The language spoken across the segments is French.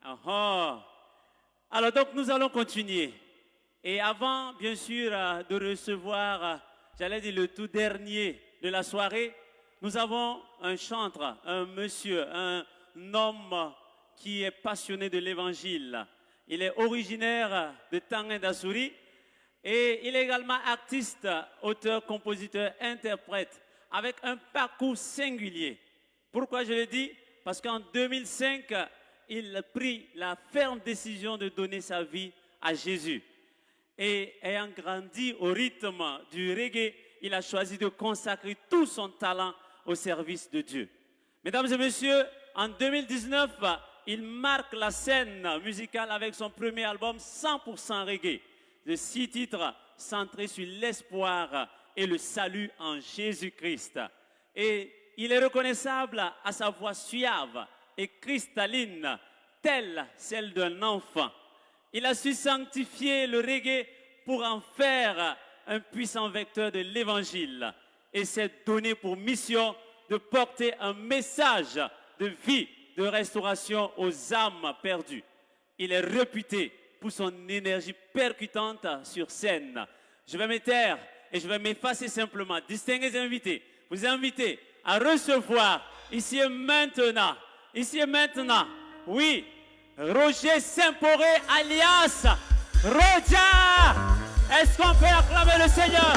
Ah, ah. Alors donc nous allons continuer. Et avant, bien sûr, de recevoir, j'allais dire le tout dernier de la soirée, nous avons un chantre, un monsieur, un homme qui est passionné de l'évangile. Il est originaire de Tanguy d'Assouri et il est également artiste, auteur, compositeur, interprète, avec un parcours singulier. Pourquoi je le dis? Parce qu'en 2005, il a pris la ferme décision de donner sa vie à Jésus. Et ayant grandi au rythme du reggae, il a choisi de consacrer tout son talent au service de Dieu. Mesdames et messieurs, en 2019, il marque la scène musicale avec son premier album 100% reggae, de 6 titres centrés sur l'espoir et le salut en Jésus-Christ. Et il est reconnaissable à sa voix suave et cristalline, telle celle d'un enfant. Il a su sanctifier le reggae pour en faire un puissant vecteur de l'évangile et s'est donné pour mission de porter un message de vie, de restauration aux âmes perdues. Il est réputé pour son énergie percutante sur scène. Je vais me taire et je vais m'effacer simplement. Distingués invités, vous invitez à recevoir ici et maintenant, oui, Roger Saint-Poré alias Roger. Est-ce qu'on peut acclamer le Seigneur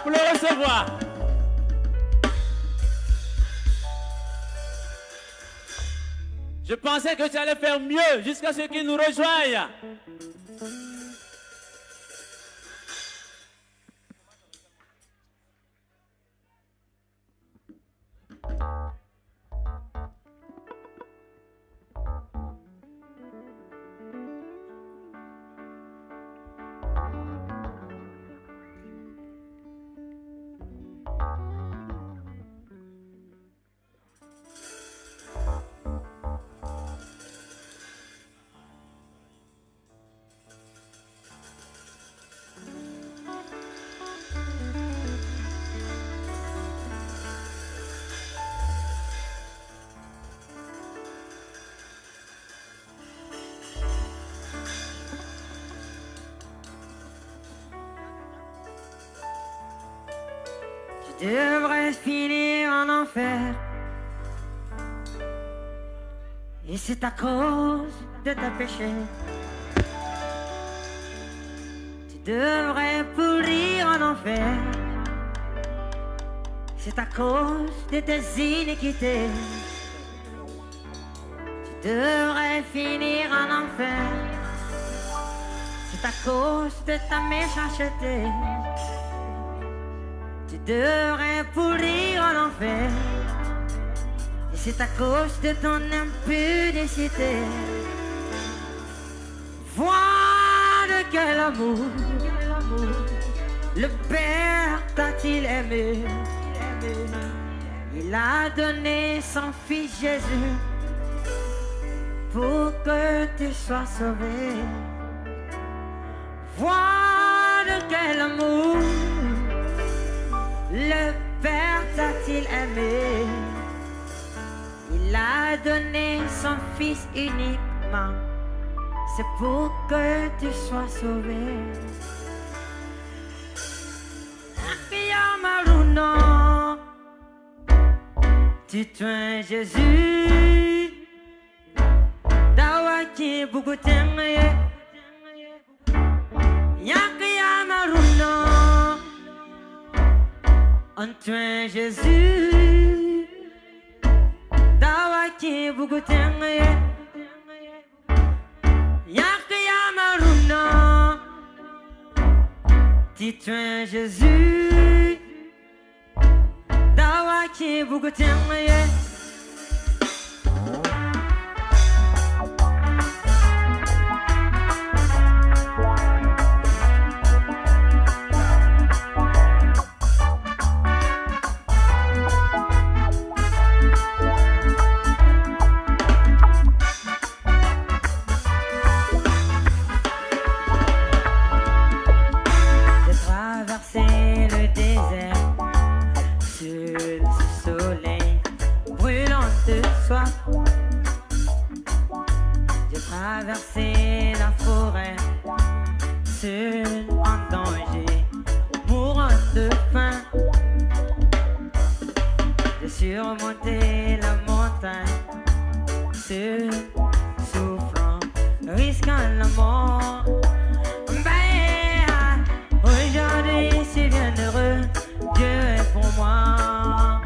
pour le recevoir? Je pensais que tu allais faire mieux jusqu'à ce qu'il nous rejoigne. Tu devrais finir en enfer. Et c'est à cause de tes péchés. Tu devrais pourrir en enfer. C'est à cause de tes iniquités. Tu devrais finir en enfer. C'est à cause de ta méchanceté. Tu devrais pourrir en enfer. Et c'est à cause de ton impudicité. Vois de quel amour le Père t'a-t-il aimé. Il a donné son Fils Jésus pour que tu sois sauvé. Vois de quel amour le Père t'a-t-il aimé. Il a donné son Fils uniquement. C'est pour que tu sois sauvé. Maruno, tu tues Jésus. Dawaki bugutenge. Yakia Maruno, on tue Jésus. Dawaki bugutenge. Yakia Maruno, tu tues Jésus. Dawaki bugutenge. Brûlant traversé la forêt, seul en danger, mourant de faim. J'ai surmonté la montagne, seul, souffrant, risquant la mort. Aujourd'hui, c'est bien heureux, Dieu est pour moi.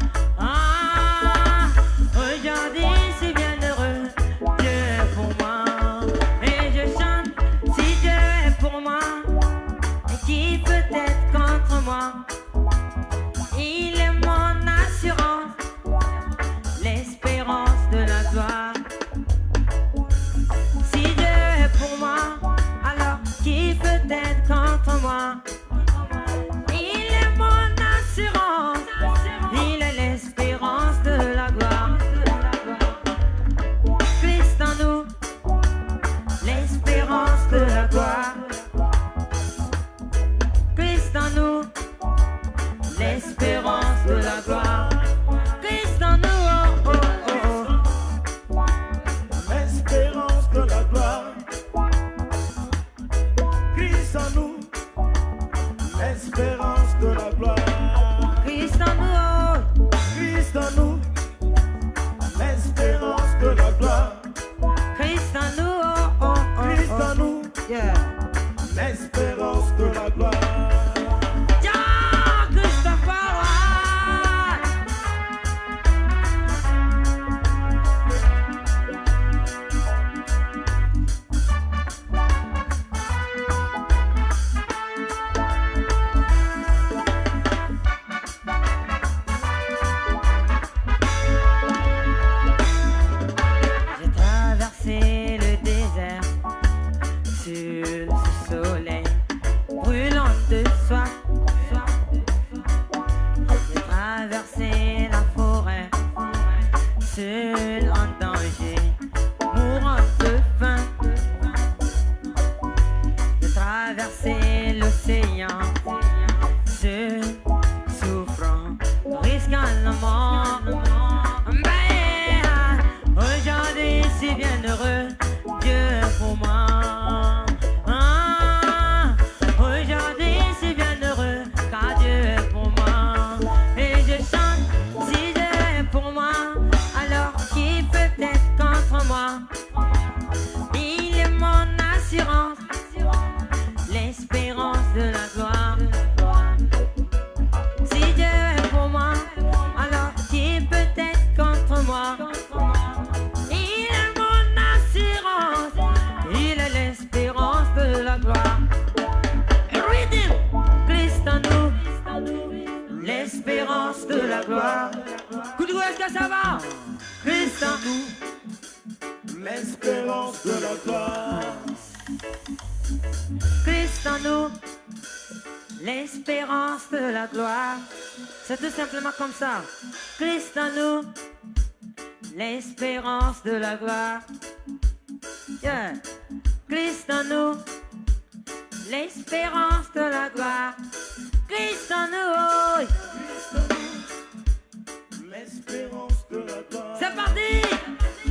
Aujourd'hui, c'est bien heureux, Dieu est pour moi. Et je chante, si Dieu est pour moi, qui peut être contre moi? Il est mon assurance, l'espérance de la gloire. Si Dieu est pour moi, alors qui peut être contre moi? Il est mon assurance, il est l'espérance de la gloire. Christ en nous, l'espérance de la gloire. Christ en nous, l'espérance de la gloire. Christ en nous, oh, oh, oh. L'espérance de la gloire. Christ en nous, l'espérance de la gloire. Christ en nous, oh. Christ en nous, l'espérance de la gloire. Christ en nous, oh, oh, oh, Christ oh. en nous, Yeah. l'espérance de la gloire. Yeah, Christopher, j'ai traversé le désert sur ce soleil brûlant de soif. J'ai traversé la forêt seul en danger, mourant de faim. J'ai traversé l'océan seul, souffrant, risquant la mort. Aujourd'hui, c'est bien heureux, Dieu est pour moi. Aujourd'hui, c'est bien heureux, car Dieu est pour moi. Et je chante, si Dieu est pour moi, alors qui peut être contre moi? Il est mon assurance, l'espérance de la gloire. Si Dieu est pour moi, alors qui peut être contre moi? Il est mon assurance, il est l'espérance de la gloire. Rhythm, Christ en nous, l'espérance de la gloire. Coup de est-ce que ça va? Christ en nous, L'espérance de la gloire. Christ en nous, l'espérance de la gloire. C'est tout simplement comme ça. Christ en nous, l'espérance de la gloire. Yeah. Christ en nous, l'espérance de la gloire. Christ en nous, L'espérance de la gloire. c'est parti.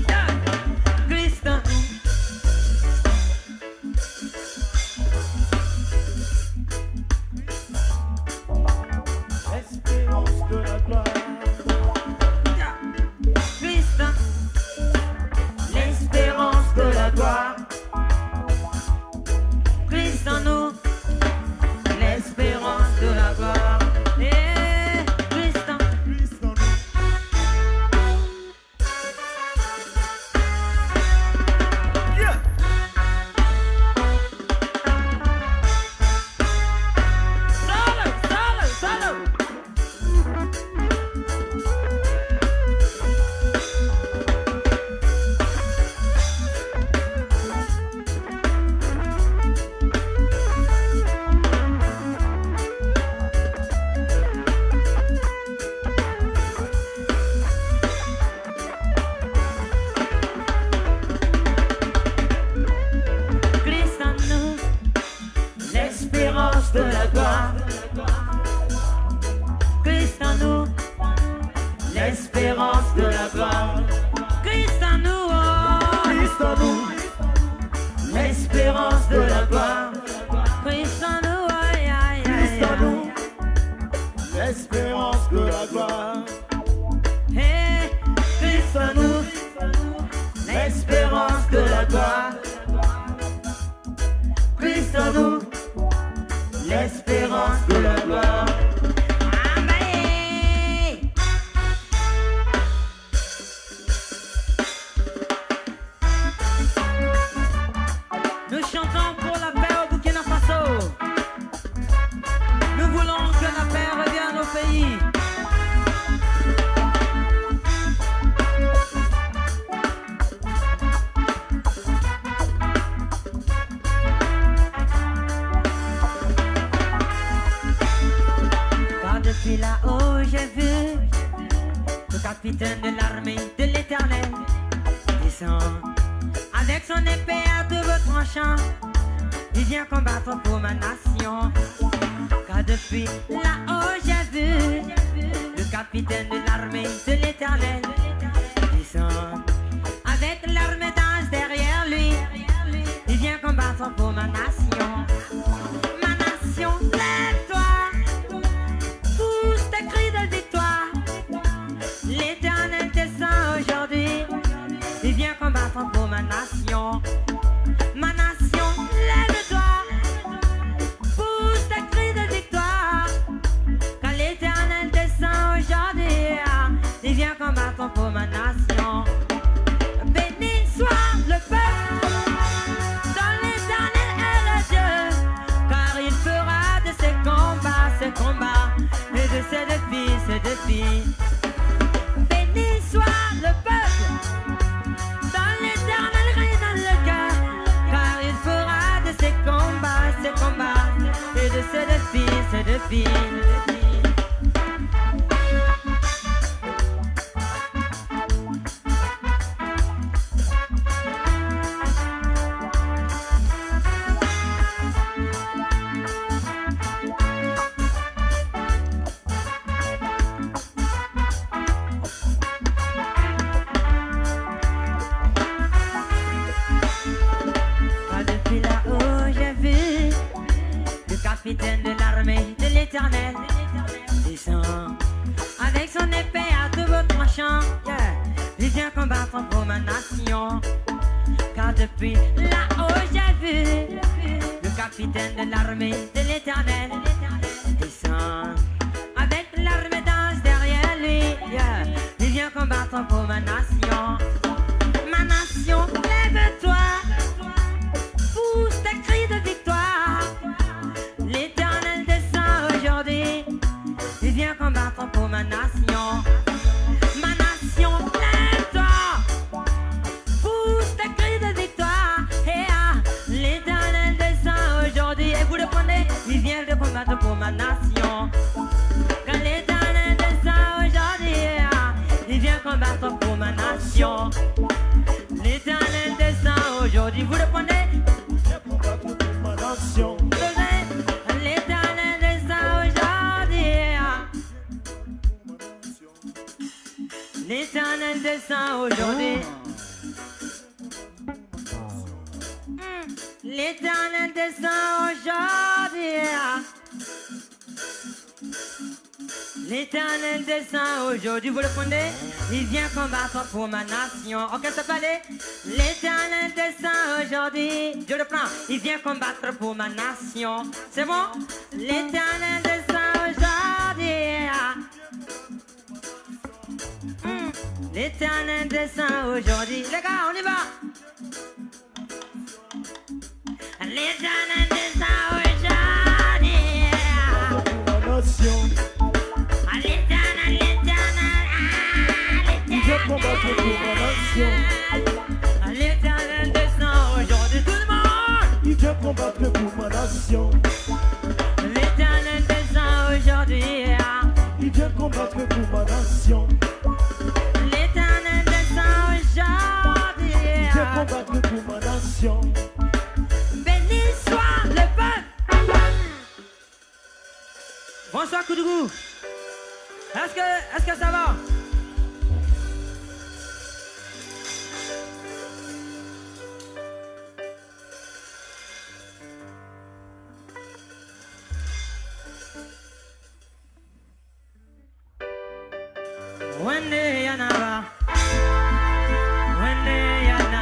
Yeah. Christ en nous. L'espérance de la gloire. Christ en nous, l'espérance de la gloire. Christ en nous, l'espérance de la gloire. Eh, Christ en Christ en nous, espérance de la gloire. Christ en nous, l'espérance de la gloire. Amen. Nous chantons pour la paix au Burkina Faso. Nous voulons que la paix revienne au pays. Car depuis là-haut j'ai vu le capitaine de l'armée de l'Éternel descend avec son épée à double tranchant. Il vient combattre pour ma nation. Car depuis là-haut j'ai vu le capitaine de l'armée de l'Éternel descend avec l'armée d'anges derrière lui. Il vient combattre pour ma nation. Ma nation, lève-toi, pousse tes cris de victoire. L'Éternel descend aujourd'hui. Il vient combattre pour ma nation. Ma nation, lève-toi, pousse tes cris de victoire. Quand l'Éternel descend aujourd'hui, il vient combattre pour ma nation. Béni soit le peuple dont l'Éternel est le Dieu, car il fera de ses combats, et de ses défis. Béni soit le peuple dont l'Éternel règne dans le cœur, car il fera de ses combats, et de ses défis. Car depuis là-haut j'ai vu le capitaine de l'armée de l'Éternel descend avec son épée à double tranchant. Il vient combattre pour ma nation. Car depuis là-haut j'ai vu le capitaine de l'armée de l'Éternel descend avec l'armée d'anges derrière lui. Il vient combattre pour ma nation. Ma nation, lève-toi, pousse tes cris de victoire. L'Éternel descend aujourd'hui. Il vient combattre pour ma nation. Ma nation, lève-toi, pousse tes cris de victoire. L'Éternel descend aujourd'hui. Et vous le prenez, il vient de combattre pour ma nation. Quand l'Éternel descend aujourd'hui, il vient combattre pour ma nation. L'Éternel descend aujourd'hui. Vous le prenez, Viens combattre pour ma nation. l'Éternel descend aujourd'hui. L'Éternel descend aujourd'hui. L'Éternel descend aujourd'hui. L'Éternel descend aujourd'hui. Vous le prenez? Il vient combattre pour ma nation. Ok, ça peut aller? L'Éternel descend aujourd'hui. Je le prends. Il vient combattre pour ma nation. C'est bon? L'Éternel descend aujourd'hui. L'Éternel descend aujourd'hui. Les gars, on y va. L'Éternel descend aujourd'hui. Pour ma nation. L'Éternel, Viens combattre pour ma nation. l'Éternel descend aujourd'hui. Tout le monde. Il vient combattre pour ma nation. L'Éternel descend aujourd'hui. Il vient combattre pour ma nation. L'Éternel descend aujourd'hui. Il vient combattre pour ma nation. Béni soit le peuple. Bonsoir Koudougou. Est-ce que ça va? Wende yanaba, wende yanaba.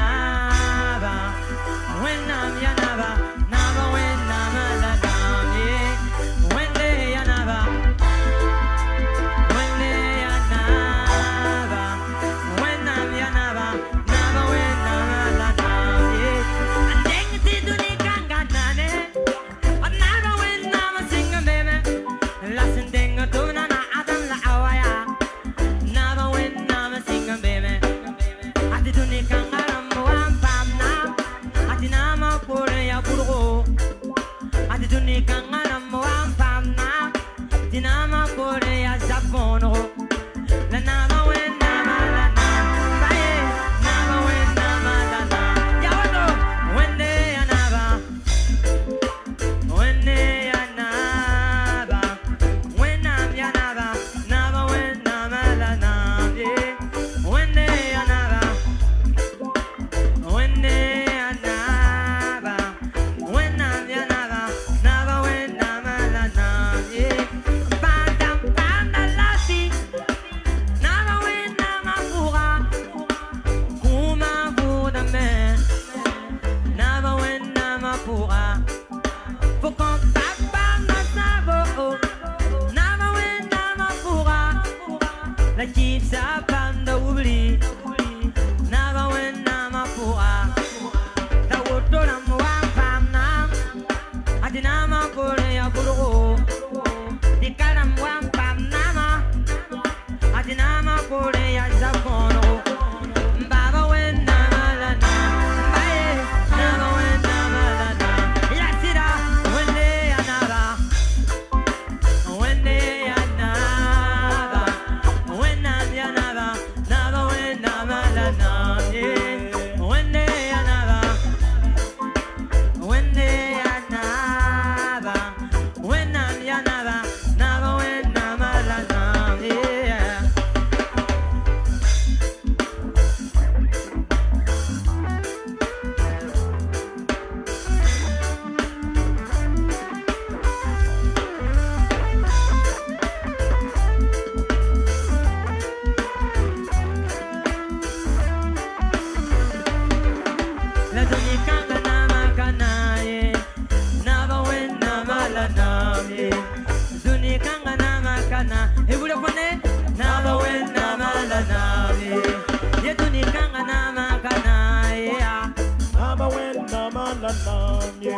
la namye.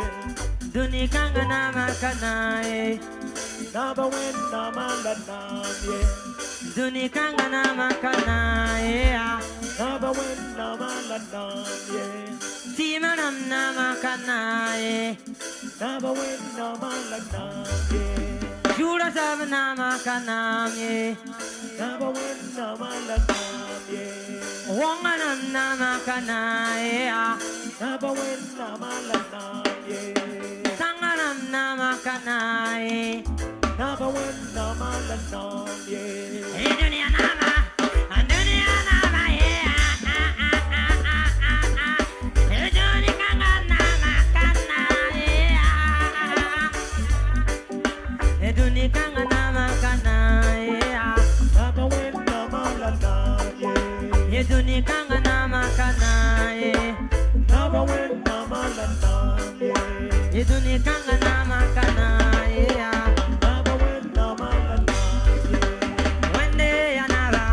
Duni kanga nama kanae. Naba wen nama la namye. Duni kanga nama kanae. Naba wen nama la namye. Tima nam nama kanae. Naba wen nama la namye. Jura sab nama kanae. Naba wen nama la namye. Wonga nam nama kanae. Naba wen nama la namye. Sanga nam nama kanae. Naba wen nama la namye. Dunia nama. Dunia nama Duni kanga nama kanae. Duni kanga nama kanae. Naba wen nama la namye. Duni kanga nama kanae. Naba wen nama la namye. Duni kanga nama kanae. Naba wen nama la namye. Wende anaba.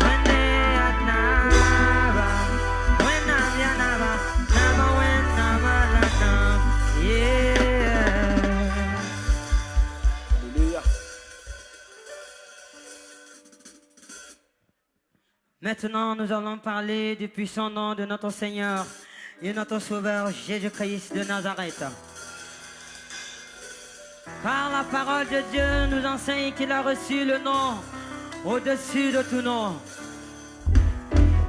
Wende anaba. Wenam yanaba. Nama wen nama lanam. Yeah. Alléluia. Maintenant, nous allons parler du puissant nom de notre Seigneur et notre Sauveur Jésus-Christ de Nazareth. Car la parole de Dieu nous enseigne qu'il a reçu le nom au-dessus de tout nom.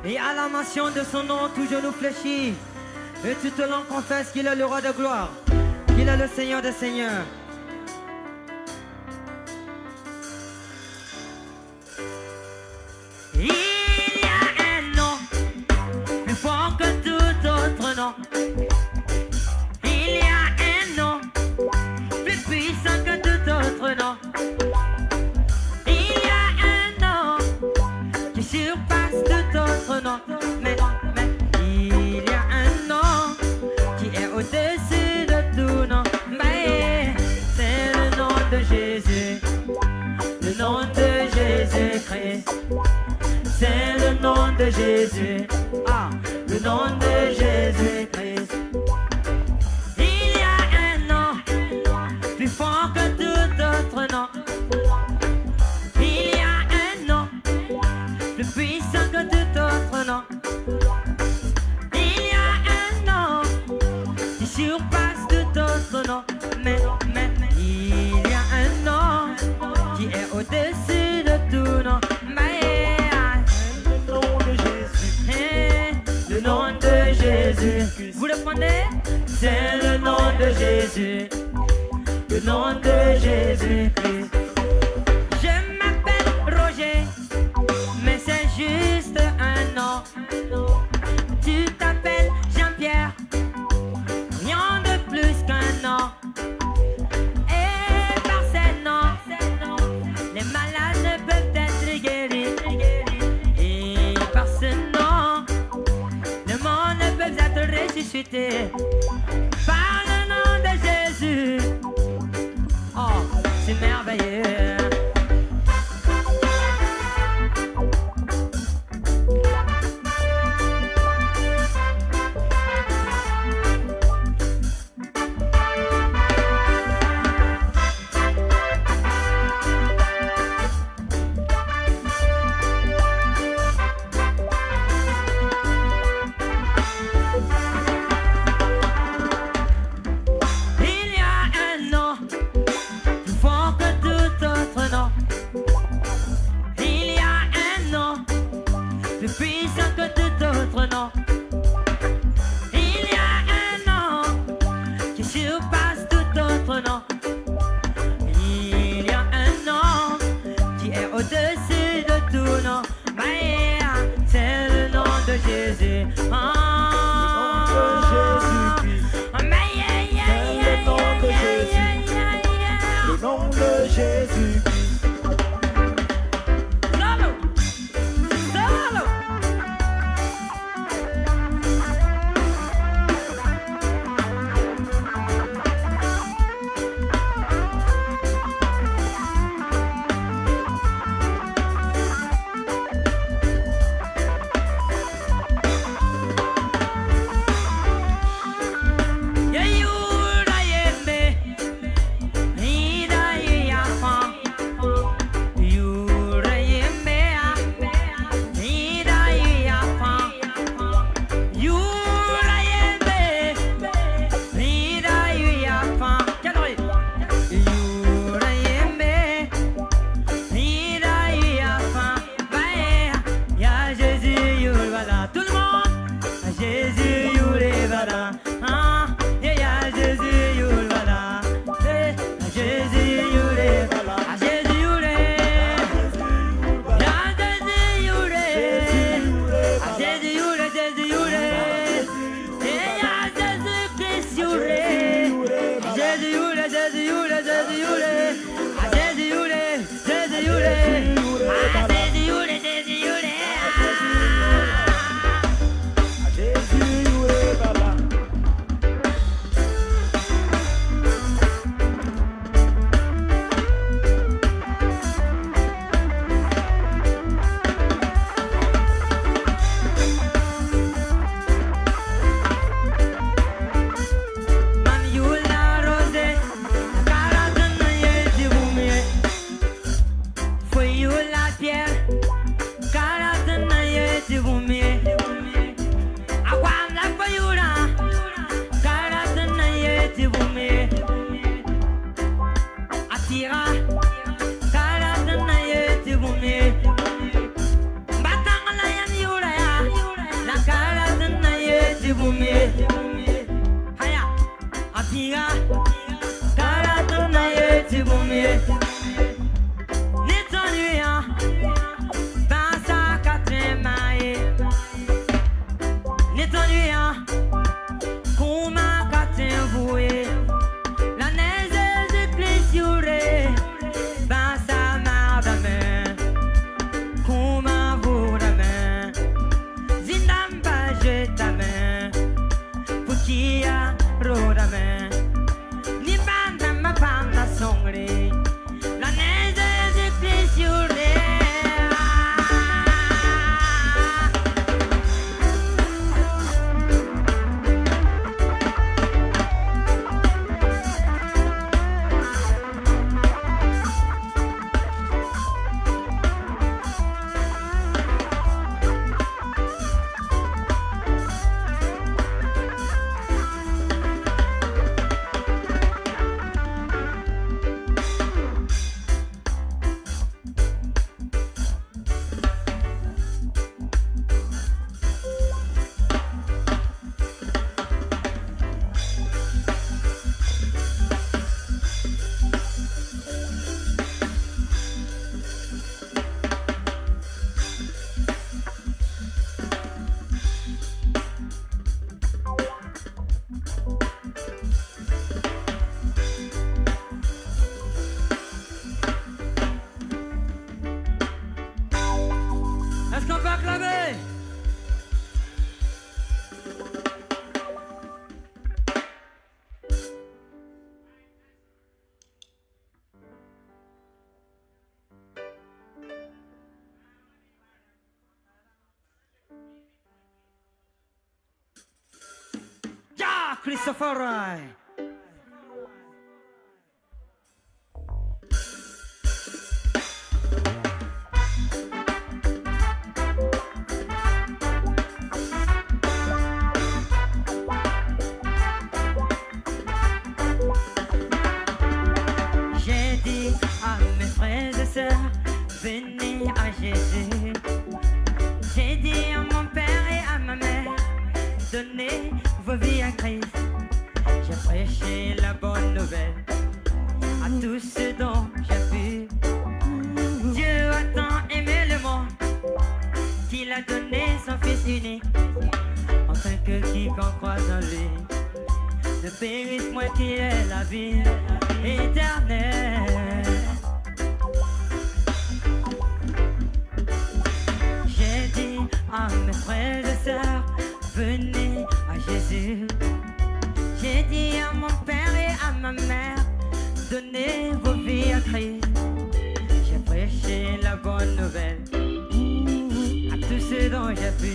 Et à la mention de son nom, tout genou fléchit et toute langue confesse qu'il est le roi de gloire, qu'il est le Seigneur des seigneurs. Il y a un nom plus fort que tout autre nom. Il y a un nom plus puissant que tout autre nom. Il y a un nom qui surpasse tout autre nom. Mais il y a un nom qui est au-dessus de tout nom. Mais c'est le nom de Jésus, le nom de Jésus-Christ. C'est le nom de Jésus, le nom de Jésus-Christ. Il y a un nom plus fort que tout autre nom. Il y a un nom plus puissant que tout autre nom. Il y a un nom qui surpasse tout autre nom. Mais il y a un nom qui est au-dessus de tout nom. Le nom de Jésus, vous le prenez? C'est le nom de Jésus, le nom de Jésus-Christ. Je m'appelle Roger, mais c'est juste un nom. Tu t'appelles Jean-Pierre, rien de plus qu'un nom. Et par ces noms, les malades ne peuvent être guéris. Et par ce nom, le monde ne peut être ressuscité. Par le nom de Jésus. Oh, c'est merveilleux. tibumie haya apiga karatuna ye tibumie nitonia basa katemaye nitonia kuma katemvoué la neige est plissure basa mardame kuma voudame zindamba je ta main pukia rodame ni banda ma banda songre la neige est plissure Est-ce qu'on peut acclamer? Ja, Christopher! J'ai dit à mes frères et sœurs, venez à Jésus. J'ai dit à mon père et à ma mère, donnez vos vies à Christ. J'ai prêché la bonne nouvelle à tous ceux dont j'ai pu. Dieu a tant aimé le monde qu'il a donné son Fils unique, afin que quiconque croit en lui ne périsse moins qu'il ait la vie éternelle. J'ai dit à mes frères et sœurs, venez à Jésus. J'ai dit à mon père et à ma mère, donnez vos vies à Christ. J'ai prêché la bonne nouvelle à tous ceux dont j'ai pu.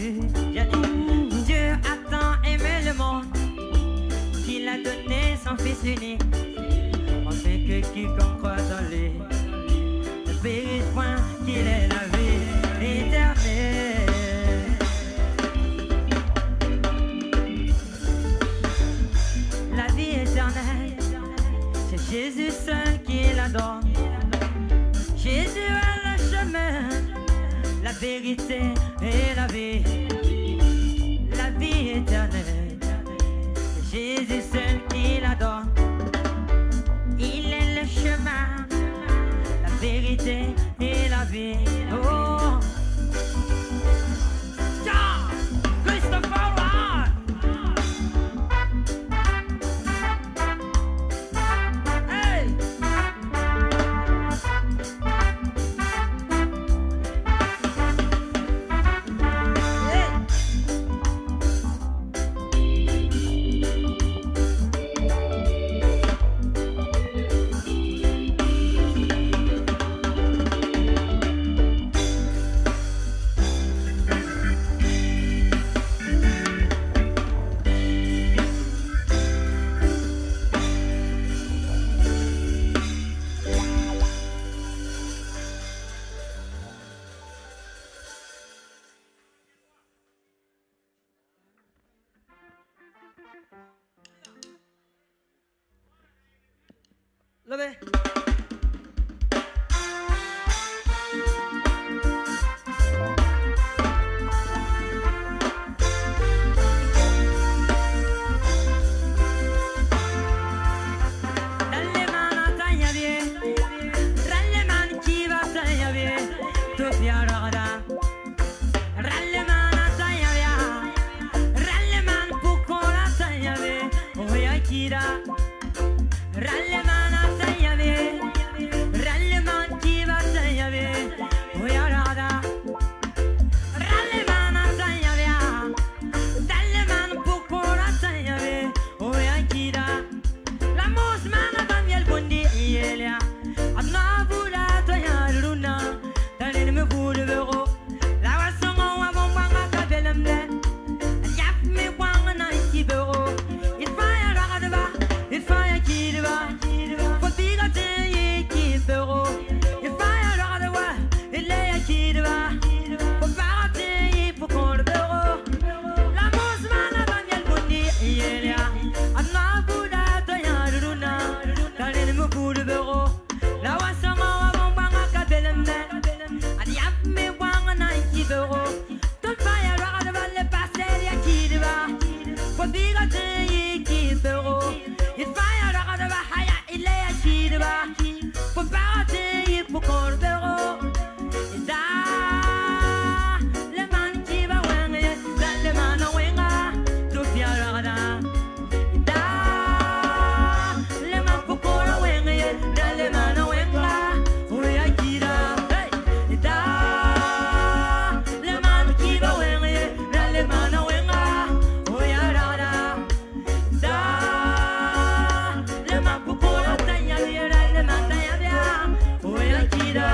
J'ai dit, Dieu a tant aimé le monde qu'il a donné son Fils unique, afin que quiconque croit en lui ne périsse point, qu'il ait la vie éternelle. La vie éternelle, c'est Jésus seul qui la donne. Jésus est le chemin, la vérité et la vie. La vie éternelle, c'est Jésus seul qui la donne. Il est le chemin, la vérité et la vie. Oh, ja, Christopher Ryan. Hey. Levez. kira. Rallemana sayave, ralleman kiva sayave, oyarada. Rallemana sayave, ralleman pukora sayave, oyakira. La mosmana bangiel bundi yelia, abna bula toyaruna, tanin me bulu vero. La wasongo wa bombanga kabelemle, yap me wanga na kibero. Il fire radaba, il fire kidba, for biga te kibero. Il fire radaba, il lay kidba, for parate pour corbero. La mosmana bangiel bundi yelia, abna bula toyaruna, tanin me bulu vero. La wasongo wa bombanga kabelemle, yap me wanga na kibero. Don't fire radaba le passer ya kidba, for biga te kibero. Il fire radaba haya il lay kidba, for parate pour corbero. Da le man kiba wenge, le man wenga, to fire rada. Da le man pokora wenge, le man wenga, oya kira. Da le man kiba wenge, le man wenga, oya rada. Da le man pokora tanya le man tanya, oya kira.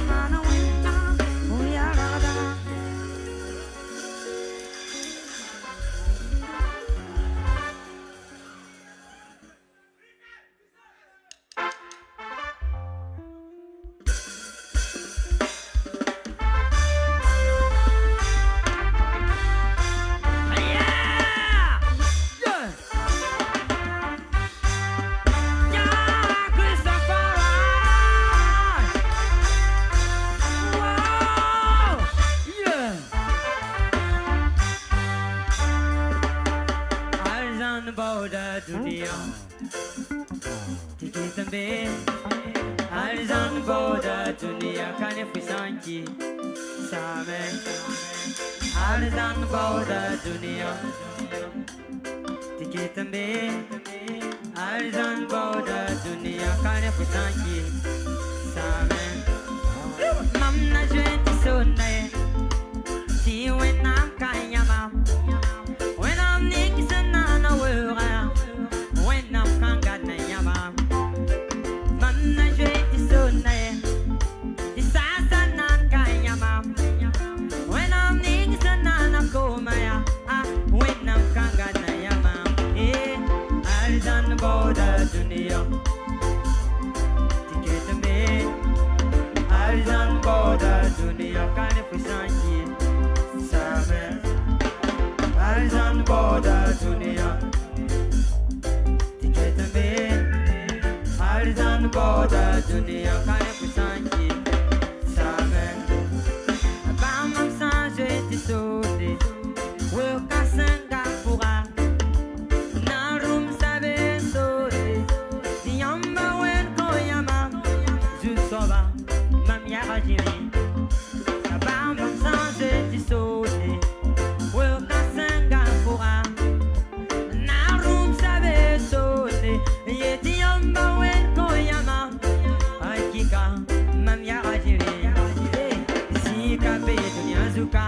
Man wenga, oya rada. Dunia, tiki tambe. Arizan boda dunia kane fisanki, same. Arizan boda dunia, tiki tambe. Arizan boda dunia kane fisanki, same. Mamna jweti sunne, si when I'm kanya mam. When I'm nixing on a world, when I'm kangan na yama, mamna jweti sunne, isasa nan kanya mam. When I'm nixing on a komaya, when I'm kangan na yama, Arizan boda dunia, ticket me. Arizan boda dunia kane fisanki, same. Arizan boda dunia, ticket me. Arizan boda dunia kane fisanki, same. Bamam sanje tisode, woka sanga pura. Narum sabe sode, diamba wen koyama, jusoba, mam yarajiri. Bamam sanje tisode, woka sanga pura. Narum sabe sode, yetiamba wen koyama, aikika, mam yarajiri. Si kape dunia zuka.